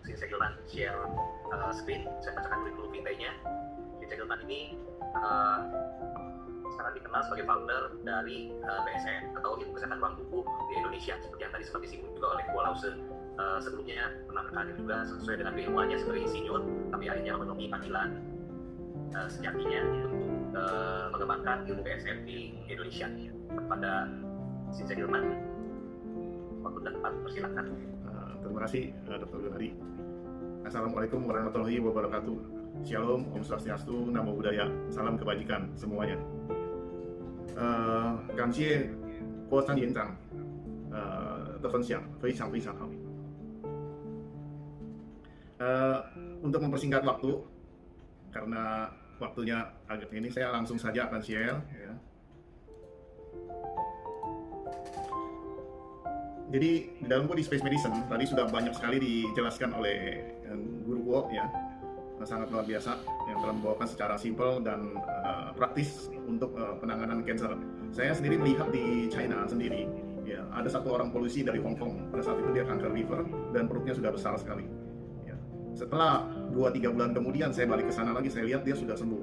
Sinse Gilman share screen, saya bacakan kurikulum vitae-nya. Sinse Gilman ini sekarang dikenal sebagai founder dari BSN atau Ilmu Kesehatan Ruang Tubuh di Indonesia, seperti yang tadi sempat disinggung juga oleh Kuala Lause. Sebelumnya pernah berkarir juga sesuai dengan keilmuannya sebagai insinyur, tapi akhirnya memenuhi panggilan sejatinya untuk mengembangkan ilmu BSN di Indonesia. Kepada Sinse Gilman, waktu dan tempat persilakan. Terima kasih Dr. Gunadi. Assalamualaikum warahmatullahi wabarakatuh. Shalom, Om Swastiastu, Namo Buddhaya, salam kebajikan semuanya. 感谢郭山园长的分享，非常非常好。Untuk mempersingkat waktu, karena waktunya agak ini, saya langsung saja akan share. Ya. Jadi di dalam body space medicine tadi sudah banyak sekali dijelaskan oleh Guru Guo, ya, sangat luar biasa yang telah membawakan secara simpel dan praktis untuk penanganan kanker. Saya sendiri melihat di China sendiri, ya, ada satu orang polisi dari Hong Kong, pada saat itu dia kanker liver dan perutnya sudah besar sekali. Ya. Setelah 2-3 bulan kemudian saya balik ke sana lagi, saya lihat dia sudah sembuh.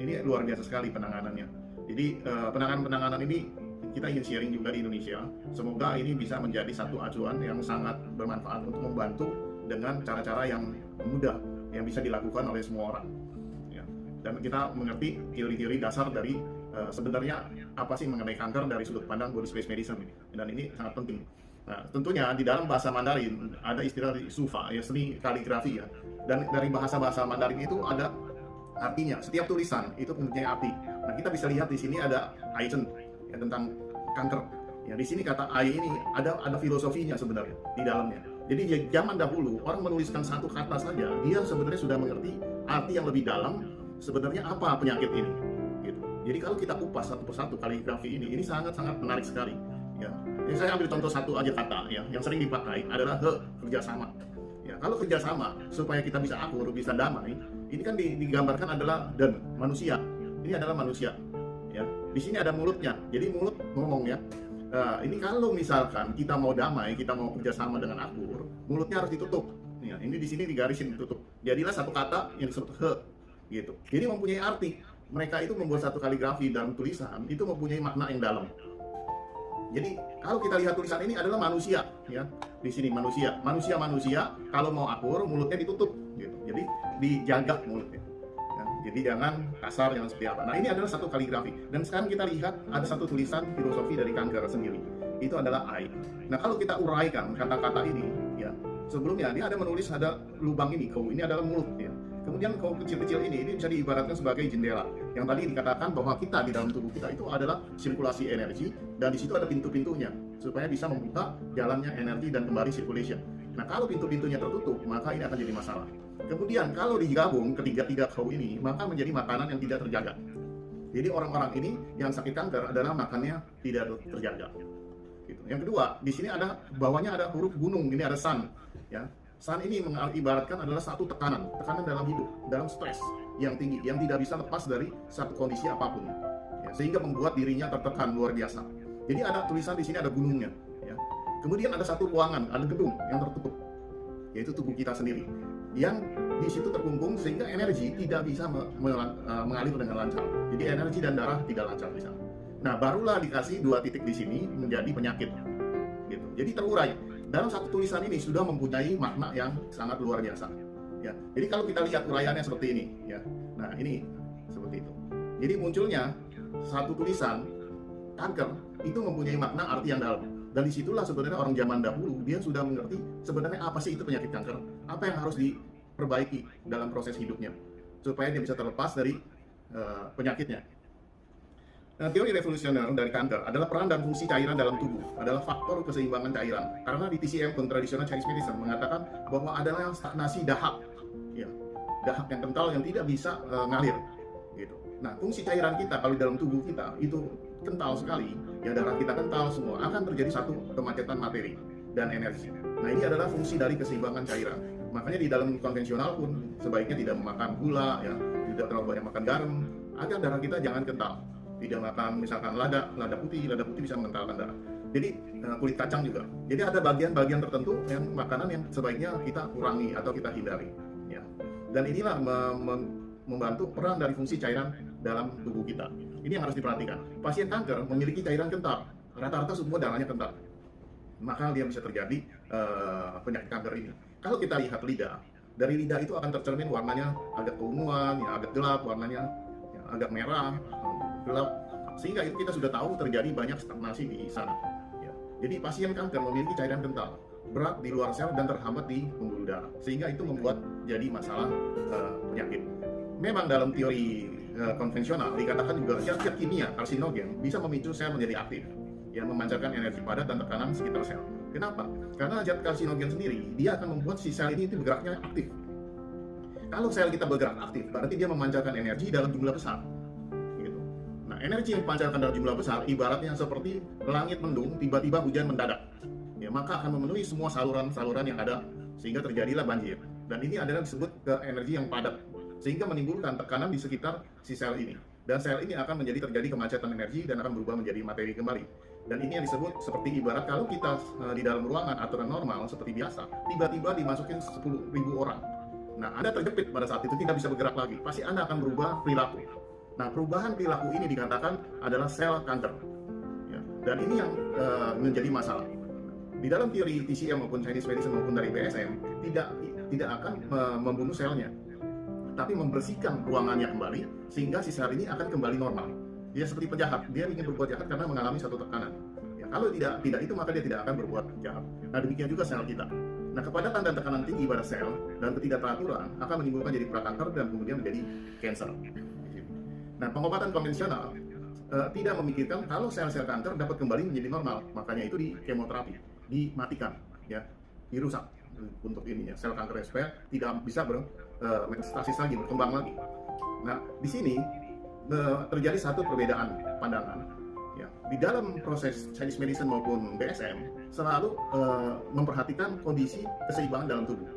Ini luar biasa sekali penanganannya. Jadi penanganan ini kita ingin sharing juga di Indonesia. Semoga ini bisa menjadi satu acuan yang sangat bermanfaat untuk membantu dengan cara-cara yang mudah yang bisa dilakukan oleh semua orang. Ya. Dan kita mengerti teori-teori dasar dari sebenarnya apa sih mengenai kanker dari sudut pandang body space medicine. Dan ini sangat penting. Nah, tentunya di dalam bahasa Mandarin ada istilah sufa, ya, seni kaligrafi, ya. Dan dari bahasa-bahasa Mandarin itu ada artinya. Setiap tulisan itu mempunyai arti. Nah, kita bisa lihat di sini ada Aizen, ya, tentang kanker. Ya, di sini kata ai ini ada filosofinya sebenarnya di dalamnya. Jadi di zaman dahulu orang menuliskan satu kata saja, dia sebenarnya sudah mengerti arti yang lebih dalam sebenarnya apa penyakit ini. Gitu. Jadi kalau kita kupas satu persatu kaligrafi ini sangat-sangat menarik sekali. Ya. Jadi saya ambil contoh satu aja kata, ya, yang sering dipakai adalah kerjasama. Ya, kalau kerjasama supaya kita bisa akur, bisa damai, ini kan digambarkan adalah dan manusia. Ini adalah manusia. Ya, di sini ada mulutnya, jadi mulut ngomong, ya. Nah, ini kalau misalkan kita mau damai, kita mau kerjasama dengan akur, mulutnya harus ditutup. Ya, ini di sini digarisin ditutup. Jadilah satu kata yang disebut gitu. Jadi mempunyai arti. Mereka itu membuat satu kaligrafi dalam tulisan itu mempunyai makna yang dalam. Jadi kalau kita lihat tulisan ini adalah manusia, ya. Di sini manusia kalau mau akur mulutnya ditutup, gitu. Jadi dijaga mulutnya. Jadi jangan kasar, jangan seperti apa. Nah, ini adalah satu kaligrafi. Dan sekarang kita lihat ada satu tulisan filosofi dari kanker sendiri. Itu adalah I. Nah, kalau kita uraikan kata-kata ini, ya, sebelumnya dia ada menulis ada lubang ini, kau ini adalah mulut, ya. Kemudian kau kecil-kecil ini bisa diibaratkan sebagai jendela. Yang tadi dikatakan bahwa kita di dalam tubuh kita itu adalah sirkulasi energi dan di situ ada pintu-pintunya supaya bisa membuka jalannya energi dan kembali circulation. Nah, kalau pintu-pintunya tertutup, maka ini akan jadi masalah. Kemudian kalau digabung ketiga-tiga kau ini, maka menjadi makanan yang tidak terjaga. Jadi orang-orang ini yang sakit kanker adalah makannya tidak terjaga. Gitu. Yang kedua, di sini ada bawahnya ada huruf gunung, ini ada sun, ya. Sun ini mengibaratkan adalah satu tekanan dalam hidup, dalam stres yang tinggi, yang tidak bisa lepas dari satu kondisi apapun, ya, sehingga membuat dirinya tertekan luar biasa. Jadi ada tulisan di sini ada gunungnya, ya. Kemudian ada satu ruangan, ada gedung yang tertutup, yaitu tubuh kita sendiri, yang di situ terkungkung sehingga energi tidak bisa mengalir dengan lancar. Jadi energi dan darah tidak lancar di sana. Nah, barulah dikasih 2 titik di sini menjadi penyakit, gitu. Jadi terurai. Dalam satu tulisan ini sudah mempunyai makna yang sangat luar biasa. Ya. Jadi kalau kita lihat uraiannya seperti ini, ya. Nah, ini seperti itu. Jadi munculnya satu tulisan kanker itu mempunyai makna arti yang dalam. Dan disitulah sebenarnya orang zaman dahulu dia sudah mengerti sebenarnya apa sih itu penyakit kanker, apa yang harus diperbaiki dalam proses hidupnya supaya dia bisa terlepas dari penyakitnya. Nah, teori revolusioner dari kanker adalah peran dan fungsi cairan dalam tubuh adalah faktor keseimbangan cairan. Karena di TCM Traditional Chinese Medicine mengatakan bahwa adalah stagnasi dahak, ya, dahak yang kental yang tidak bisa ngalir, gitu. Nah, fungsi cairan kita kalau dalam tubuh kita itu kental sekali, ya, darah kita kental semua, akan terjadi satu kemacetan materi dan energi. Nah, ini adalah fungsi dari keseimbangan cairan. Makanya di dalam konvensional pun sebaiknya tidak memakan gula, ya, tidak terlalu banyak makan garam, agar darah kita jangan kental. Tidak makan misalkan lada putih bisa mengentalkan darah. Jadi kulit kacang juga. Jadi ada bagian-bagian tertentu yang makanan yang sebaiknya kita kurangi atau kita hindari. Ya. Dan inilah membantu peran dari fungsi cairan dalam tubuh kita. Ini yang harus diperhatikan. Pasien kanker memiliki cairan kental. Rata-rata semua darahnya kental. Maka dia bisa terjadi penyakit kanker ini. Kalau kita lihat lidah, dari lidah itu akan tercermin warnanya agak keunguan, ya, agak gelap warnanya, ya, agak merah, gelap. Sehingga itu kita sudah tahu terjadi banyak stagnasi di sana. Ya. Jadi pasien kanker memiliki cairan kental, berat di luar sel dan terhambat di pembuluh darah, sehingga itu membuat jadi masalah penyakit. Memang dalam teori konvensional dikatakan juga zat kimia karsinogen bisa memicu sel menjadi aktif, yang memancarkan energi padat dan tekanan sekitar sel. Kenapa? Karena zat karsinogen sendiri dia akan membuat si sel ini bergeraknya aktif. Kalau sel kita bergerak aktif, berarti dia memancarkan energi dalam jumlah besar. Energi yang dipancarkan dalam jumlah besar ibaratnya seperti langit mendung, tiba-tiba hujan mendadak. Ya, maka akan memenuhi semua saluran-saluran yang ada sehingga terjadilah banjir. Dan ini adalah disebut ke energi yang padat sehingga menimbulkan tekanan di sekitar si sel ini. Dan sel ini akan terjadi kemacetan energi dan akan berubah menjadi materi kembali. Dan ini yang disebut seperti ibarat kalau kita di dalam ruangan aturan normal seperti biasa, tiba-tiba dimasukin 10.000 orang. Nah, Anda terjepit pada saat itu tidak bisa bergerak lagi. Pasti Anda akan berubah perilaku. Nah, perubahan perilaku ini dikatakan adalah sel kanker. Ya, dan ini yang menjadi masalah. Di dalam teori TCM maupun Chinese medicine maupun dari BSM, tidak akan membunuh selnya, tapi membersihkan ruangannya kembali, sehingga si sel ini akan kembali normal. Dia seperti penjahat, dia ingin berbuat jahat karena mengalami satu tekanan. Ya, kalau tidak itu, maka dia tidak akan berbuat jahat. Nah, demikian juga sel kita. Nah, kepadatan dan tekanan tinggi pada sel dan ketidakteraturan akan menimbulkan jadi prakanker dan kemudian menjadi kanker. Nah, pengobatan konvensional tidak memikirkan kalau sel-sel kanker dapat kembali menjadi normal, makanya itu di kemoterapi, dimatikan, ya, dirusak untuk ininya sel kanker supaya tidak bisa bermetastasis lagi, berkembang lagi. Nah, di sini terjadi satu perbedaan pandangan. Ya, di dalam proses Chinese medicine maupun BSM selalu memperhatikan kondisi keseimbangan dalam tubuh.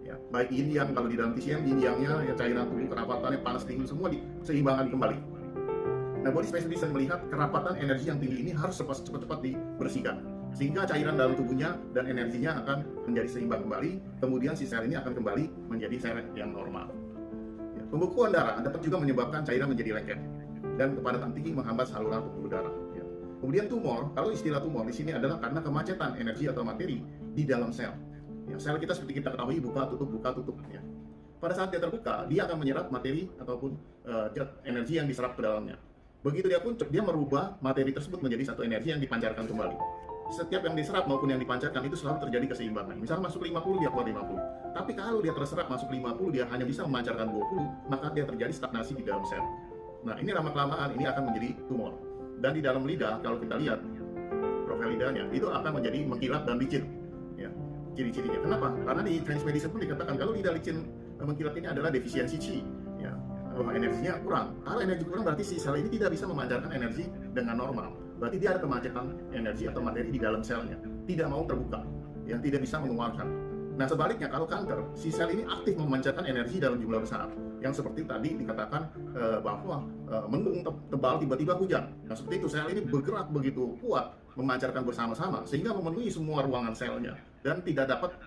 Ya, baik yin yang, kalau di dalam TCM yin yangnya, ya, cairan tubuh kerapatannya panas dingin semua diseimbangkan kembali. Nah, body space medicine melihat kerapatan energi yang tinggi ini harus cepat-cepat dibersihkan sehingga cairan dalam tubuhnya dan energinya akan menjadi seimbang kembali, kemudian si sel ini akan kembali menjadi sel yang normal. Ya, pembekuan darah dapat juga menyebabkan cairan menjadi lengket dan kepadatan tinggi menghambat saluran pembuluh darah. Ya. Kemudian tumor, kalau istilah tumor di sini adalah karena kemacetan energi atau materi di dalam sel. Ya, sel kita seperti kita ketahui buka tutup. Ya. Pada saat dia terbuka, dia akan menyerap materi ataupun zat energi yang diserap ke dalamnya. Begitu dia puncak, dia merubah materi tersebut menjadi satu energi yang dipancarkan kembali. Setiap yang diserap maupun yang dipancarkan itu selalu terjadi keseimbangan. Misalnya masuk 50, dia keluar 50. Tapi kalau dia terserap masuk 50, dia hanya bisa memancarkan 20, maka dia terjadi stagnasi di dalam sel. Nah, ini lama-kelamaan ini akan menjadi tumor. Dan di dalam lidah, kalau kita lihat profil lidahnya, itu akan menjadi mengkilap dan licin. Ya, ciri-cirinya. Kenapa? Karena di Chinese medicine pun dikatakan kalau lidah licin mengkilap ini adalah defisiensi qi. Ya, energinya kurang. Kalau energi kurang berarti si sel ini tidak bisa memancarkan energi dengan normal. Berarti dia ada kemacetan energi atau materi di dalam selnya. Tidak mau terbuka. Yang tidak bisa mengeluarkan. Nah, sebaliknya kalau kanker, si sel ini aktif memancarkan energi dalam jumlah besar. Yang seperti tadi dikatakan bahwa mendung tebal tiba-tiba hujan. Nah, seperti itu sel ini bergerak begitu kuat memancarkan bersama-sama sehingga memenuhi semua ruangan selnya dan tidak dapat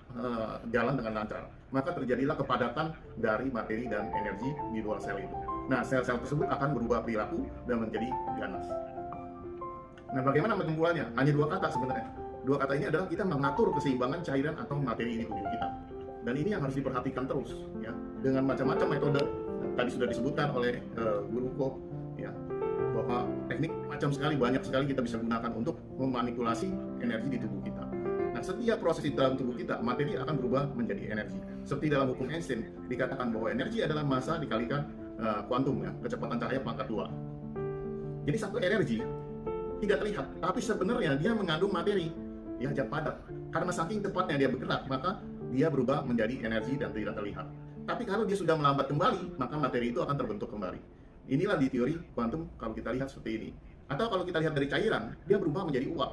jalan dengan lancar. Maka terjadilah kepadatan dari materi dan energi di luar sel itu. Nah, sel-sel tersebut akan berubah perilaku dan menjadi ganas. Nah, bagaimana menentukannya? Hanya dua kata sebenarnya. Dua kata ini adalah kita mengatur keseimbangan cairan atau materi di tubuh kita. Dan ini yang harus diperhatikan terus, ya, dengan macam-macam metode. Tadi sudah disebutkan oleh Guru Ko, ya, bahwa teknik macam sekali, banyak sekali kita bisa gunakan untuk memanipulasi energi di tubuh kita. Nah, setiap proses di dalam tubuh kita, materi akan berubah menjadi energi. Seperti dalam hukum Einstein dikatakan bahwa energi adalah massa dikalikan kuantum, ya, kecepatan cahaya pangkat 2. Jadi satu energi tidak terlihat, tapi sebenarnya dia mengandung materi, ya, zat padat. Karena saking cepatnya dia bergerak, maka dia berubah menjadi energi dan tidak terlihat. Tapi kalau dia sudah melambat kembali, maka materi itu akan terbentuk kembali. Inilah di teori kuantum kalau kita lihat seperti ini. Atau kalau kita lihat dari cairan, dia berubah menjadi uap.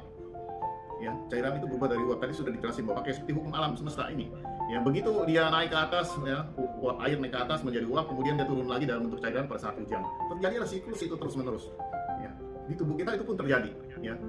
Ya, cairan itu berubah dari uap. Tadi sudah dijelasin bahwa kayak seperti hukum alam semesta ini. Ya, begitu dia naik ke atas, ya, uap air naik ke atas menjadi uap, kemudian dia turun lagi dalam bentuk cairan pada saat hujan. Terjadilah siklus itu terus-menerus. Ya, di tubuh kita itu pun terjadi. Ya.